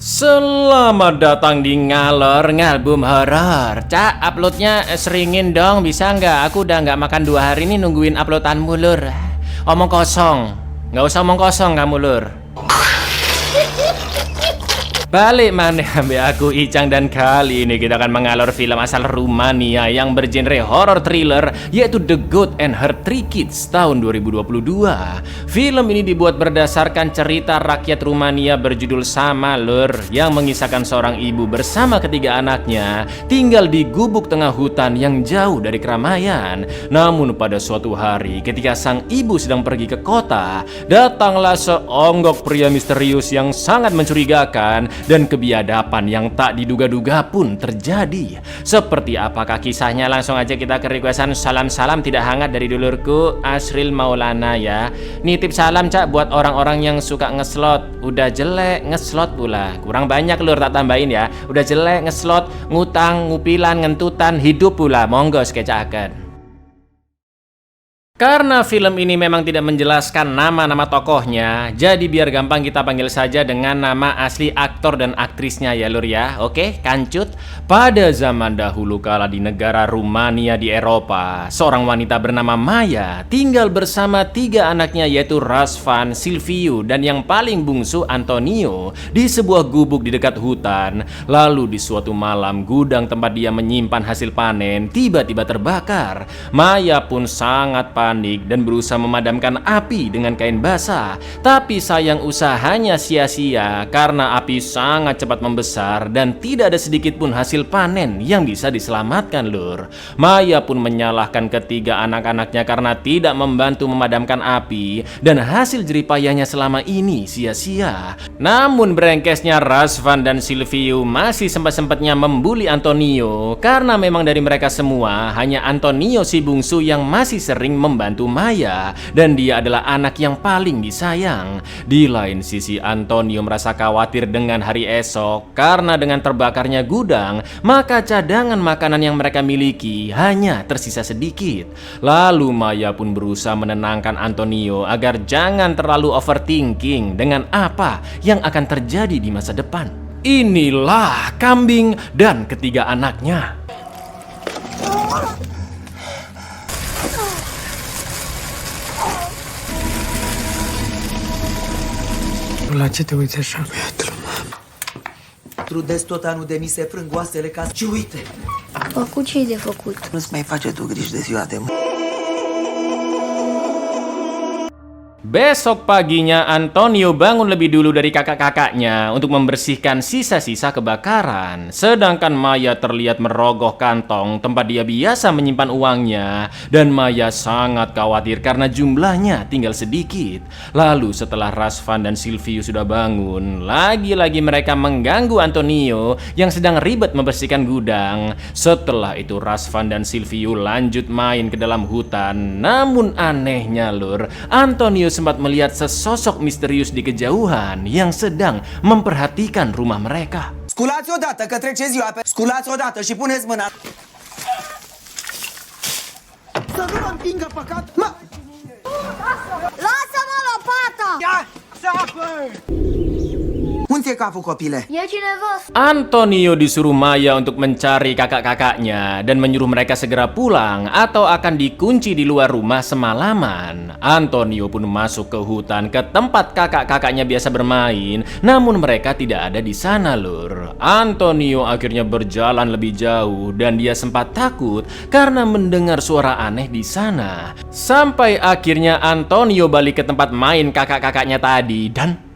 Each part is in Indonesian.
Selamat datang di Ngalor Ngalbum Horor. Cak, uploadnya seringin dong, bisa nggak? Aku udah nggak makan 2 hari ini nungguin uploadanmu, Lur. Omong kosong, nggak usah omong kosong kamu, Lur. Balik mana ambil aku Icang, dan kali ini kita akan mengalor film asal Rumania yang bergenre horror thriller, yaitu The Goat and Her Three Kids tahun 2022. Film ini dibuat berdasarkan cerita rakyat Rumania berjudul sama, Lur, yang mengisahkan seorang ibu bersama ketiga anaknya tinggal di gubuk tengah hutan yang jauh dari keramaian. Namun pada suatu hari ketika sang ibu sedang pergi ke kota, datanglah seonggok pria misterius yang sangat mencurigakan, dan kebiadaban yang tak diduga-duga pun terjadi. Seperti apakah kisahnya? Langsung aja kita ke requestan salam-salam tidak hangat dari dulurku Asril Maulana ya. Nitip salam, Cak, buat orang-orang yang suka ngeslot. Udah jelek ngeslot pula. Kurang banyak, Lur, tak tambahin ya. Udah jelek ngeslot, ngutang, ngupilan, ngentutan, hidup pula. Monggo skecakan. Karena film ini memang tidak menjelaskan nama-nama tokohnya, jadi biar gampang kita panggil saja dengan nama asli aktor dan aktrisnya ya, Lur ya. Oke, kancut. Pada zaman dahulu kala di negara Rumania di Eropa, seorang wanita bernama Maya tinggal bersama 3 anaknya, yaitu Razvan, Silviu, dan yang paling bungsu Antonio di sebuah gubuk di dekat hutan. Lalu di suatu malam, gudang tempat dia menyimpan hasil panen tiba-tiba terbakar. Maya pun sangat panik dan berusaha memadamkan api dengan kain basah. Tapi sayang usahanya sia-sia karena api sangat cepat membesar dan tidak ada sedikit pun hasil panen yang bisa diselamatkan, Lur. Maya pun menyalahkan ketiga anak-anaknya karena tidak membantu memadamkan api dan hasil jeripayahnya selama ini sia-sia. Namun brengkesnya Razvan dan Silviu masih sempat-sempatnya membuli Antonio karena memang dari mereka semua hanya Antonio si bungsu yang masih sering membantu Maya dan dia adalah anak yang paling disayang. Di lain sisi, Antonio merasa khawatir dengan hari esok karena dengan terbakarnya gudang, maka cadangan makanan yang mereka miliki hanya tersisa sedikit. Lalu Maya pun berusaha menenangkan Antonio agar jangan terlalu overthinking dengan apa yang akan terjadi di masa depan. Inilah kambing dan ketiga anaknya. La ce te uiți așa, băiatul? Trudesc tot anul de mi se frâng oasele ca... Și uite, Făcut ce-i de făcut? nu-ți mai face tu griji de ziua de Besok paginya Antonio bangun lebih dulu dari kakak-kakaknya untuk membersihkan sisa-sisa kebakaran. Sedangkan Maya terlihat merogoh kantong tempat dia biasa menyimpan uangnya. Dan Maya sangat khawatir karena jumlahnya tinggal sedikit. Lalu setelah Razvan dan Silviu sudah bangun, lagi-lagi mereka mengganggu Antonio yang sedang ribet membersihkan gudang. Setelah itu Razvan dan Silviu lanjut main ke dalam hutan. Namun anehnya, Lur, Antonio sempat melihat sesosok misterius di kejauhan yang sedang memperhatikan rumah mereka. Sculați odată că trece ziua pe... Sculați odată și puneți mâna. Să nu mă împingă păcat! Lasă-mă lopata! Ia! Sapă! Unde e capul, copile? E cineva? Antonio disuruh Maya untuk mencari kakak-kakaknya dan menyuruh mereka segera pulang atau akan dikunci di luar rumah semalaman. Antonio pun masuk ke hutan ke tempat kakak-kakaknya biasa bermain, namun mereka tidak ada di sana, Lur. Antonio akhirnya berjalan lebih jauh dan dia sempat takut karena mendengar suara aneh di sana. Sampai akhirnya Antonio balik ke tempat main kakak-kakaknya tadi dan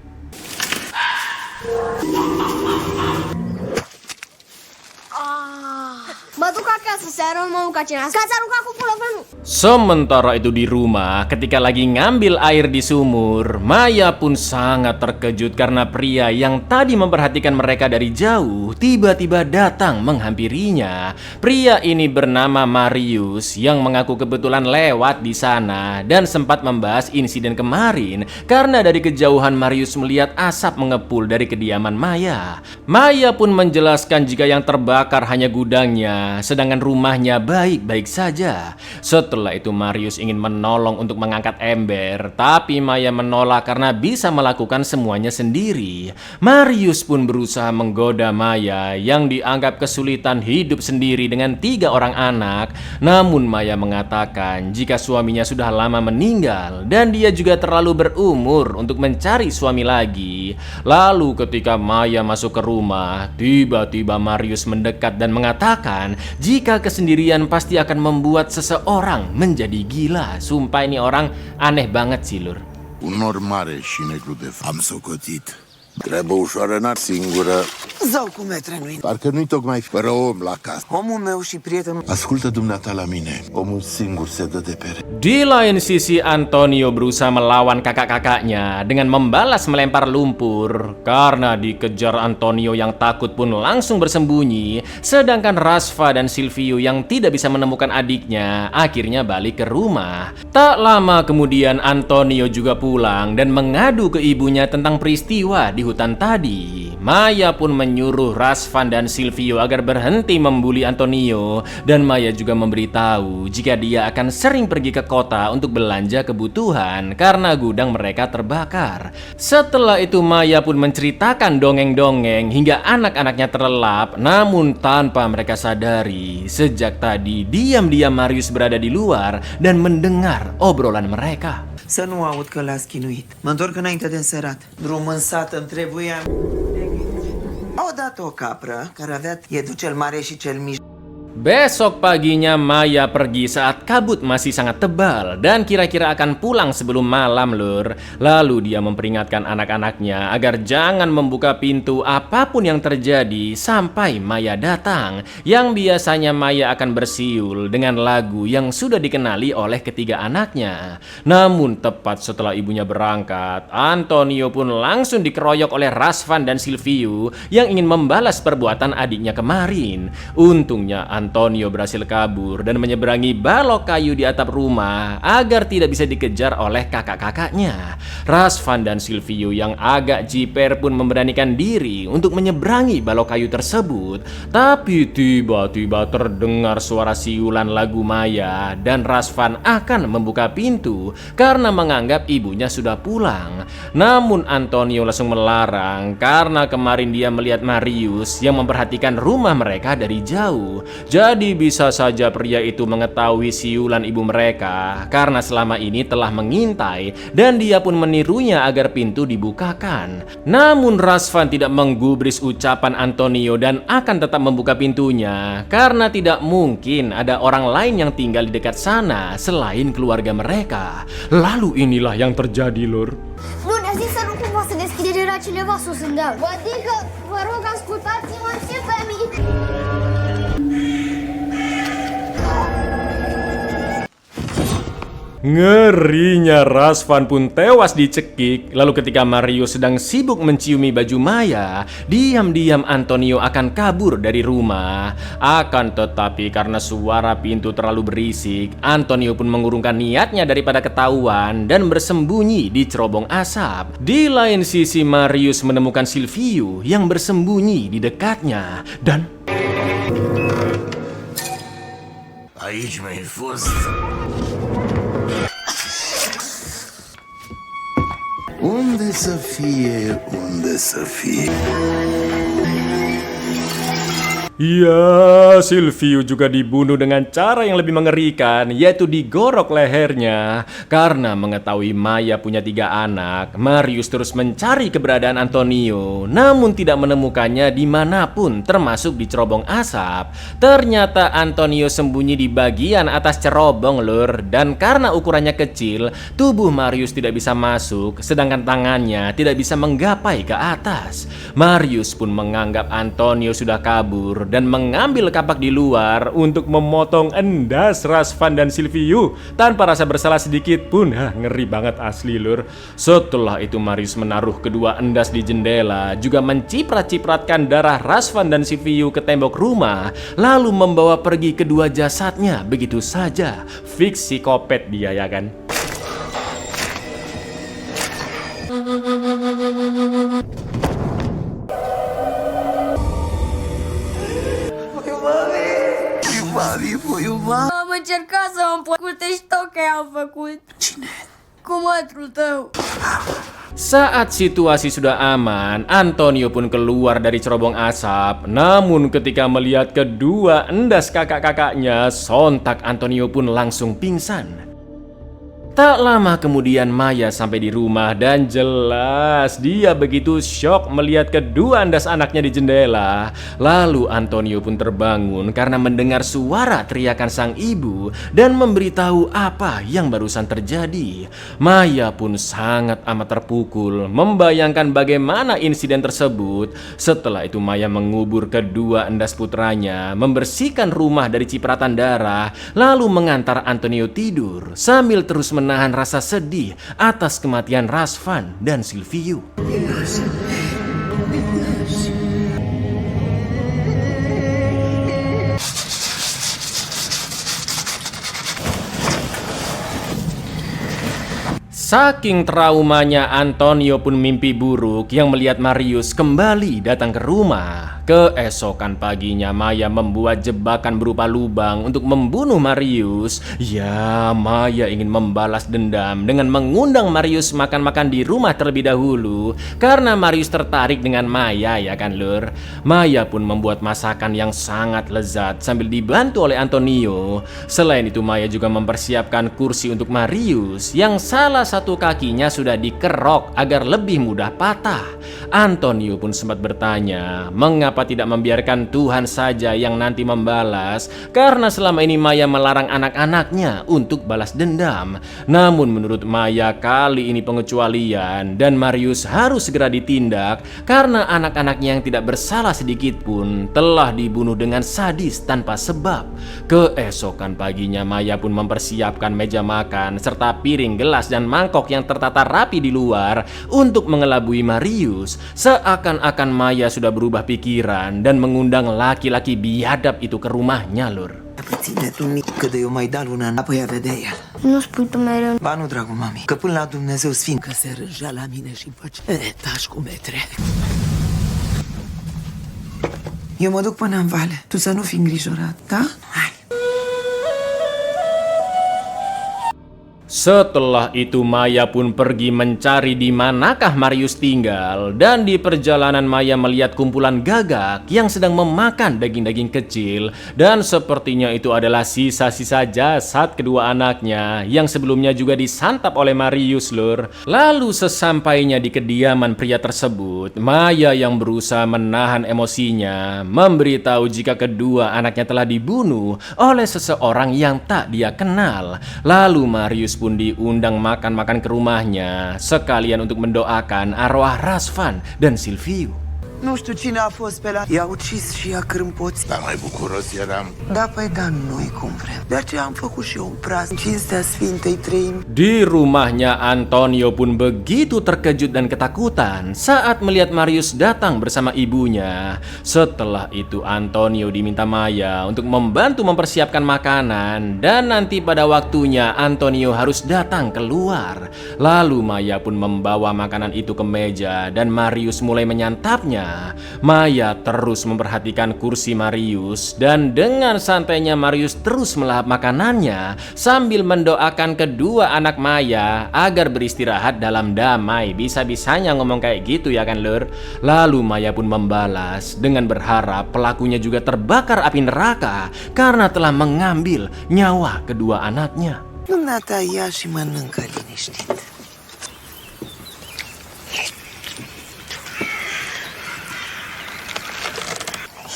Mă duc acasă, seara mă mânca cina. Că-ți aruncat cu pulovenul. sementara itu di rumah, ketika lagi ngambil air di sumur, Maya pun sangat terkejut karena pria yang tadi memperhatikan mereka dari jauh tiba-tiba datang menghampirinya. Pria ini bernama Marius yang mengaku kebetulan lewat di sana dan sempat membahas insiden kemarin karena dari kejauhan Marius melihat asap mengepul dari kediaman Maya. Maya pun menjelaskan jika yang terbakar hanya gudangnya, sedangkan rumahnya baik-baik saja. Setelah Setelah itu Marius ingin menolong untuk mengangkat ember, tapi Maya menolak karena bisa melakukan semuanya sendiri. Marius pun berusaha menggoda Maya yang dianggap kesulitan hidup sendiri dengan 3 orang anak. Namun Maya mengatakan jika suaminya sudah lama meninggal dan dia juga terlalu berumur untuk mencari suami lagi. Lalu ketika Maya masuk ke rumah, tiba-tiba Marius mendekat dan mengatakan jika kesendirian pasti akan membuat seseorang menjadi gila. Sumpah ini orang aneh banget sih, Lur. Un nor mare și negru de am socotit. Treabă ușoară, n-ar singură. Zău cu metre nu-i. Parcă nu-i tocmai fără om la casă. Omul meu și prietenul. Ascultă dumneata la mine. Omul singur se dă de pere. Di lain sisi, Antonio berusaha melawan kakak-kakaknya dengan membalas melempar lumpur. Karena dikejar, Antonio yang takut pun langsung bersembunyi. Sedangkan Rasfa dan Silvio yang tidak bisa menemukan adiknya akhirnya balik ke rumah. Tak lama kemudian Antonio juga pulang dan mengadu ke ibunya tentang peristiwa di hutan tadi. Maya pun menyuruh Razvan dan Silvio agar berhenti membuli Antonio, dan Maya juga memberitahu jika dia akan sering pergi ke kota untuk belanja kebutuhan karena gudang mereka terbakar. Setelah itu Maya pun menceritakan dongeng-dongeng hingga anak-anaknya terlelap, namun tanpa mereka sadari sejak tadi diam-diam Marius berada di luar dan mendengar obrolan mereka. Să nu aud că l-a schinuit. Mă întorc înainte de înserat. Drum în sat îmi trebuia... Odată o capră care avea iedu cel mare și cel mic. Besok paginya Maya pergi saat kabut masih sangat tebal dan kira-kira akan pulang sebelum malam, Lur. Lalu dia memperingatkan anak-anaknya agar jangan membuka pintu apapun yang terjadi sampai Maya datang. Yang biasanya Maya akan bersiul dengan lagu yang sudah dikenali oleh ketiga anaknya. Namun tepat setelah ibunya berangkat, Antonio pun langsung dikeroyok oleh Razvan dan Silvio yang ingin membalas perbuatan adiknya kemarin. Untungnya Antonio berhasil kabur dan menyeberangi balok kayu di atap rumah agar tidak bisa dikejar oleh kakak-kakaknya. Razvan dan Silvio yang agak jiper pun memberanikan diri untuk menyeberangi balok kayu tersebut. Tapi tiba-tiba terdengar suara siulan lagu Maya dan Razvan akan membuka pintu karena menganggap ibunya sudah pulang. Namun Antonio langsung melarang karena kemarin dia melihat Marius yang memperhatikan rumah mereka dari jauh. Jadi bisa saja pria itu mengetahui siulan ibu mereka karena selama ini telah mengintai dan dia pun menirunya agar pintu dibukakan. Namun Razvan tidak menggubris ucapan Antonio dan akan tetap membuka pintunya karena tidak mungkin ada orang lain yang tinggal di dekat sana selain keluarga mereka. Lalu inilah yang terjadi, Lur. Bun, a zis să nu cumva să deschide de la cineva sus în deal. Adică, vă rog, ascultați-mă și pe mine. Ngerinya Razvan pun tewas dicekik. Lalu ketika Marius sedang sibuk menciumi baju Maya, diam-diam Antonio akan kabur dari rumah. Akan tetapi karena suara pintu terlalu berisik, Antonio pun mengurungkan niatnya daripada ketahuan dan bersembunyi di cerobong asap. Di lain sisi Marius menemukan Silvio yang bersembunyi di dekatnya dan... Aici mi-ai fost. Unde să fie, unde să fie. Ya, Silvio juga dibunuh dengan cara yang lebih mengerikan, yaitu digorok lehernya. Karena mengetahui Maya punya 3 anak, Marius terus mencari keberadaan Antonio, namun tidak menemukannya dimanapun, termasuk di cerobong asap. Ternyata Antonio sembunyi di bagian atas cerobong, Lur. Dan karena ukurannya kecil, tubuh Marius tidak bisa masuk, sedangkan tangannya tidak bisa menggapai ke atas. Marius pun menganggap Antonio sudah kabur dan mengambil kapak di luar untuk memotong endas Razvan dan Silvio tanpa rasa bersalah sedikit pun. Ngeri banget asli, Lur. Setelah itu Marius menaruh kedua endas di jendela, juga menciprat-cipratkan darah Razvan dan Silvio ke tembok rumah, lalu membawa pergi kedua jasadnya begitu saja. Fix psikopat dia, ya kan? Mami, foi uma... Mamă, încercat să mă împăcute și tot că i-am făcut. Cine? Cu mătrul tău. Saat situasi sudah aman, Antonio pun keluar dari cerobong asap. Namun ketika melihat kedua endas kakak-kakaknya, sontak Antonio pun langsung pingsan. Tak lama kemudian Maya sampai di rumah dan jelas dia begitu syok melihat kedua endas anaknya di jendela. Lalu Antonio pun terbangun karena mendengar suara teriakan sang ibu dan memberitahu apa yang barusan terjadi. Maya pun sangat amat terpukul membayangkan bagaimana insiden tersebut. Setelah itu Maya mengubur kedua endas putranya, membersihkan rumah dari cipratan darah, lalu mengantar Antonio tidur sambil terus menahan rasa sedih atas kematian Razvan dan Silviu. Saking traumanya, Antonio pun mimpi buruk yang melihat Marius kembali datang ke rumah. Keesokan paginya Maya membuat jebakan berupa lubang untuk membunuh Marius. Ya, Maya ingin membalas dendam dengan mengundang Marius makan-makan di rumah terlebih dahulu. Karena Marius tertarik dengan Maya, ya kan lur. Maya pun membuat masakan yang sangat lezat sambil dibantu oleh Antonio. Selain itu Maya juga mempersiapkan kursi untuk Marius yang salah satu kakinya sudah dikerok agar lebih mudah patah. Antonio pun sempat bertanya, mengapa tidak membiarkan Tuhan saja yang nanti membalas, karena selama ini Maya melarang anak-anaknya untuk balas dendam. Namun menurut Maya kali ini pengecualian dan Marius harus segera ditindak karena anak-anaknya yang tidak bersalah sedikit pun telah dibunuh dengan sadis tanpa sebab. Keesokan paginya Maya pun mempersiapkan meja makan serta piring, gelas dan mangkok yang tertata rapi di luar untuk mengelabui Marius. Seakan-akan Maya sudah berubah pikiran dan mengundang laki-laki biadab itu ke rumahnya, lur. Ține tu mic, că de eu mai da luna înapoi a vedea el. Nu spui tu mereu. Ba nu, dragul mami, că până la Dumnezeu Sfânt că se rângea la mine și face etași cu metre. Eu mă duc până în vale, tu să nu fii îngrijorat, da? Hai. Setelah itu Maya pun pergi mencari di manakah Marius tinggal, dan di perjalanan Maya melihat kumpulan gagak yang sedang memakan daging-daging kecil, dan sepertinya itu adalah sisa-sisa jasad kedua anaknya yang sebelumnya juga disantap oleh Marius, lur. Lalu sesampainya di kediaman pria tersebut, Maya yang berusaha menahan emosinya memberitahu jika kedua anaknya telah dibunuh oleh seseorang yang tak dia kenal. Lalu Marius pun diundang makan-makan ke rumahnya sekalian untuk mendoakan arwah Razvan dan Silviu. Nu știu cine a fost pe la... I-a ucis și i-a cârmpoțit. Dar mai bucuros eram. Da, păi da, noi cum vrem. De aceea am făcut și eu un praz în cinstea Sfintei Treimi. Di rumahnya Antonio pun begitu terkejut dan ketakutan saat melihat Marius datang bersama ibunya. Setelah itu Antonio diminta Maya untuk membantu mempersiapkan makanan, dan nanti pada waktunya Antonio harus datang keluar. Lalu Maya pun membawa makanan itu ke meja dan Marius mulai menyantapnya. Maya terus memperhatikan kursi Marius, dan dengan santainya Marius terus melahap makanannya sambil mendoakan kedua anak Maya agar beristirahat dalam damai. Bisa-bisanya ngomong kayak gitu, ya kan lur. Lalu Maya pun membalas dengan berharap pelakunya juga terbakar api neraka karena telah mengambil nyawa kedua anaknya. Dumneata ia și mănâncă liniștit.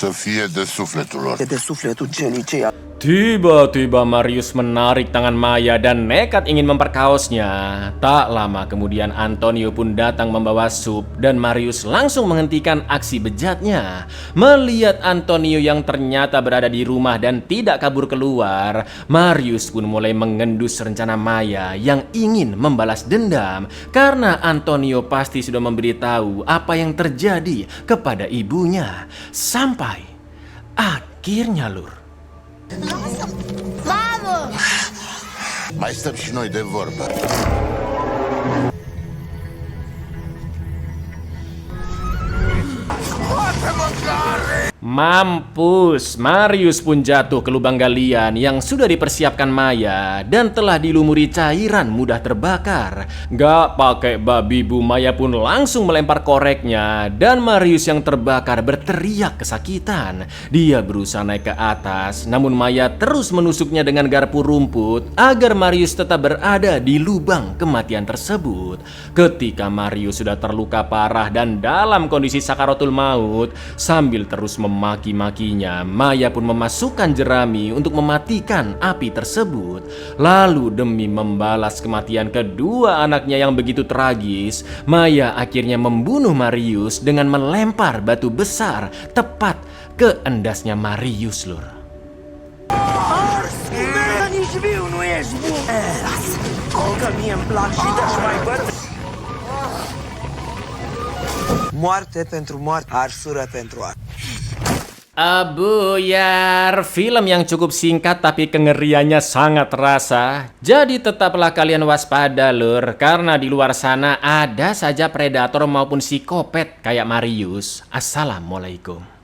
Să fie de sufletul lor. E de sufletul celui ce i-a... Tiba-tiba Marius menarik tangan Maya dan nekat ingin memperkaosnya. Tak lama kemudian Antonio pun datang membawa sup dan Marius langsung menghentikan aksi bejatnya. Melihat Antonio yang ternyata berada di rumah dan tidak kabur keluar, Marius pun mulai mengendus rencana Maya yang ingin membalas dendam karena Antonio pasti sudah memberitahu apa yang terjadi kepada ibunya. Sampai akhirnya, lur, Mamă! Mai stăm și noi de vorbă. Mampus, Marius pun jatuh ke lubang galian yang sudah dipersiapkan Maya dan telah dilumuri cairan mudah terbakar. Gak pakai babi bu, Maya pun langsung melempar koreknya dan Marius yang terbakar berteriak kesakitan. Dia berusaha naik ke atas, namun Maya terus menusuknya dengan garpu rumput agar Marius tetap berada di lubang kematian tersebut. Ketika Marius sudah terluka parah dan dalam kondisi sakaratul maut, sambil terus memaki-makinya, Maya pun memasukkan jerami untuk mematikan api tersebut. Lalu demi membalas kematian kedua anaknya yang begitu tragis, Maya akhirnya membunuh Marius dengan melempar batu besar tepat ke endasnya Marius, lur. Moarte pentru moarte, arsură pentru ar. Abuyar, film yang cukup singkat tapi kengeriannya sangat terasa. Jadi tetaplah kalian waspada lur, karena di luar sana ada saja predator maupun psikopat kayak Marius. Assalamualaikum.